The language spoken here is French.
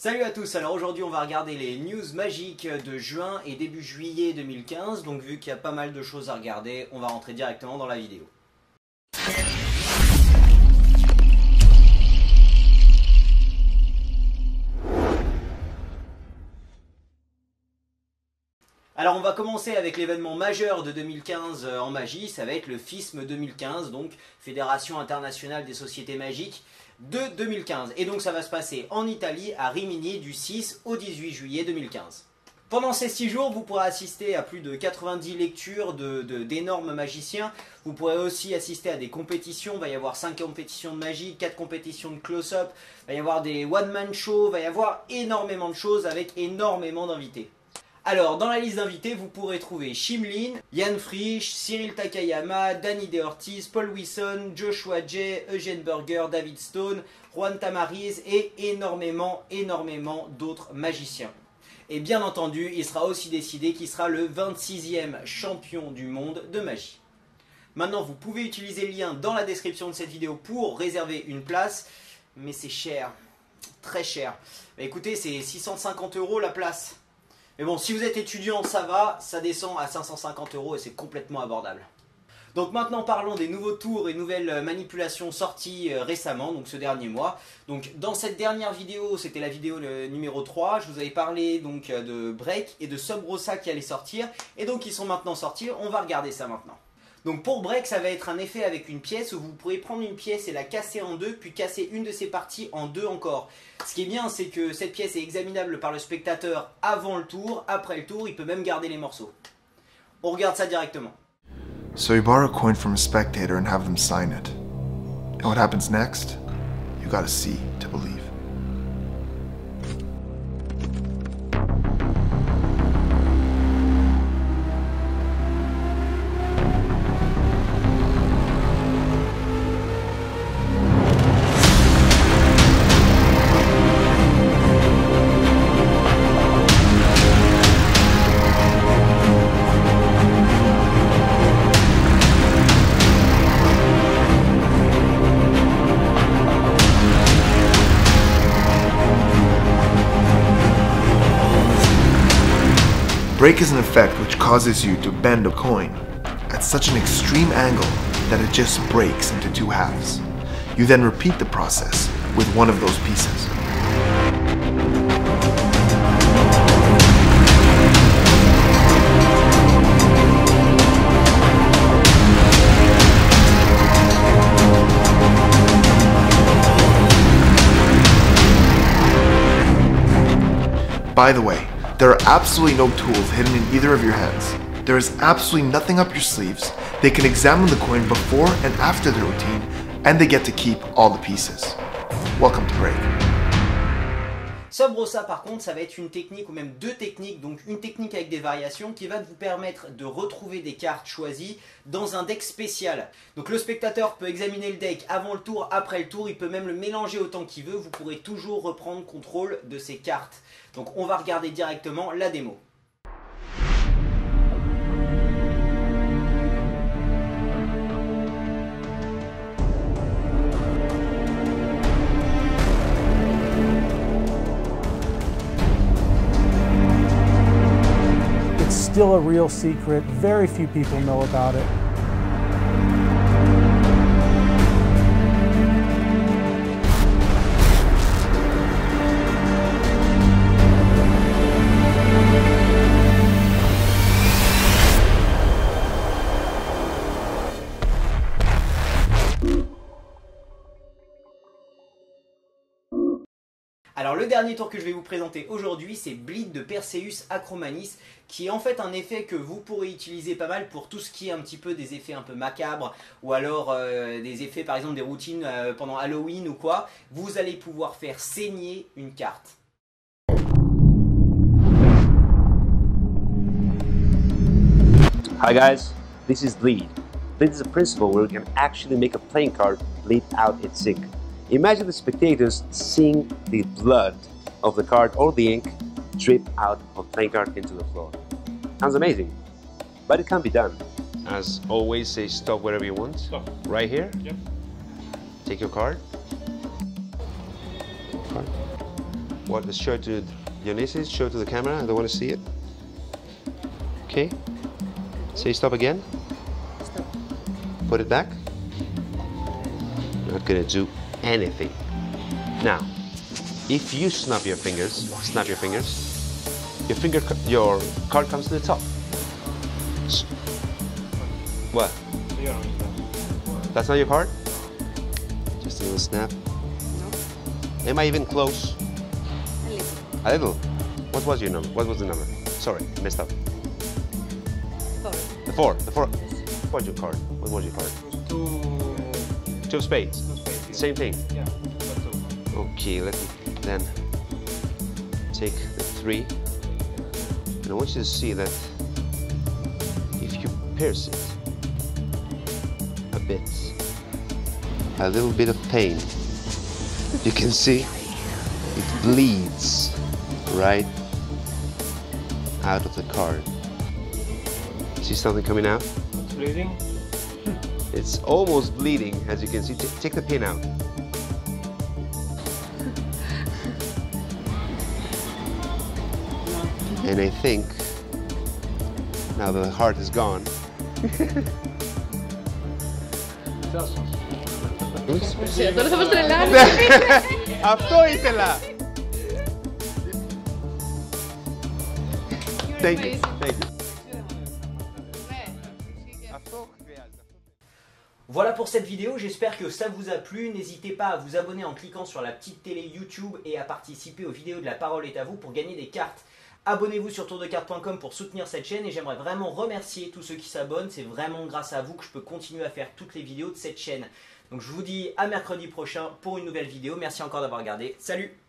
Salut à tous, alors aujourd'hui on va regarder les news magiques de juin et début juillet 2015, donc vu qu'il y a pas mal de choses à regarder, on va rentrer directement dans la vidéo. Alors on va commencer avec l'événement majeur de 2015 en magie, ça va être le FISM 2015, donc Fédération Internationale des Sociétés Magiques de 2015. Et donc ça va se passer en Italie, à Rimini, du 6 au 18 juillet 2015. Pendant ces 6 jours, vous pourrez assister à plus de 90 lectures d'énormes magiciens. Vous pourrez aussi assister à des compétitions. Il va y avoir 5 compétitions de magie, 4 compétitions de close-up. Il va y avoir des one-man shows. Il va y avoir énormément de choses avec énormément d'invités. Alors, dans la liste d'invités, vous pourrez trouver Shimlin, Jan Frisch, Cyril Takayama, Danny De Ortiz, Paul Wilson, Joshua Jay, Eugene Burger, David Stone, Juan Tamariz et énormément d'autres magiciens. Et bien entendu, il sera aussi décidé qui sera le 26e champion du monde de magie. Maintenant, vous pouvez utiliser le lien dans la description de cette vidéo pour réserver une place, mais c'est cher, très cher. Écoutez, c'est 650 € la place. Mais bon, si vous êtes étudiant, ça va, ça descend à 550 € et c'est complètement abordable. Donc maintenant parlons des nouveaux tours et nouvelles manipulations sorties récemment, donc ce dernier mois. Donc dans cette dernière vidéo, c'était la vidéo numéro 3, je vous avais parlé donc de Break et de Sub Rosa qui allaient sortir. Et donc ils sont maintenant sortis, on va regarder ça maintenant. Donc pour Break, ça va être un effet avec une pièce où vous pourrez prendre une pièce et la casser en deux, puis casser une de ses parties en deux encore. Ce qui est bien, c'est que cette pièce est examinable par le spectateur avant le tour, après le tour, il peut même garder les morceaux. On regarde ça directement. So you borrow a coin from a spectator and have them sign it. And what happens next? You gotta see to believe. Break is an effect which causes you to bend a coin at such an extreme angle that it just breaks into two halves. You then repeat the process with one of those pieces. By the way, there are absolutely no tools hidden in either of your hands. There is absolutely nothing up your sleeves. They can examine the coin before and after the routine, and they get to keep all the pieces. Welcome to Break. Sub Rosa par contre, ça va être une technique ou même deux techniques, donc une technique avec des variations qui va vous permettre de retrouver des cartes choisies dans un deck spécial. Donc le spectateur peut examiner le deck avant le tour, après le tour, il peut même le mélanger autant qu'il veut, vous pourrez toujours reprendre contrôle de ces cartes. Donc on va regarder directement la démo. It's still a real secret. Very few people know about it. Alors le dernier tour que je vais vous présenter aujourd'hui, c'est Bleed de Perseus Acromanis, qui est en fait un effet que vous pourrez utiliser pas mal pour tout ce qui est un petit peu des effets un peu macabres, ou alors des effets par exemple des routines pendant Halloween ou quoi. Vous allez pouvoir faire saigner une carte. Hi guys, this is Bleed. Bleed is a principle where we can actually make a playing card bleed out its ink. Imagine the spectators seeing the blood of the card or the ink drip out of the playing card into the floor. Sounds amazing, but it can be done. As always, say stop wherever you want. Stop. Right here? Yep. Take your card. What? Let's show it to Dionysus. Show it to the camera. I don't want to see it. Okay. Say stop again. Stop. Put it back. Not gonna do anything. Now, if you snap your fingers, your card comes to the top. What? That's not your card? Just a little snap. No. Am I even close? A little. A little. What was your number? What was the number? Sorry, messed up. 4. The 4. The 4. What was your card? What was your card? Two of spades. Same thing. Yeah, but 2. Okay, let me then take the 3. And I want you to see that if you pierce it a bit, a little bit of pain, you can see it bleeds right out of the card. See something coming out? It's bleeding. It's almost bleeding, as you can see. Take the pin out. And I think now the heart is gone. Τώρα θα μας τρελάνει. Αυτό ήθελα. Thank you. Thank you. Αυτό χρειάζεται. Voilà pour cette vidéo, j'espère que ça vous a plu. N'hésitez pas à vous abonner en cliquant sur la petite télé YouTube et à participer aux vidéos de La Parole est à vous pour gagner des cartes. Abonnez-vous sur tourdecarte.com pour soutenir cette chaîne et j'aimerais vraiment remercier tous ceux qui s'abonnent. C'est vraiment grâce à vous que je peux continuer à faire toutes les vidéos de cette chaîne. Donc je vous dis à mercredi prochain pour une nouvelle vidéo. Merci encore d'avoir regardé. Salut!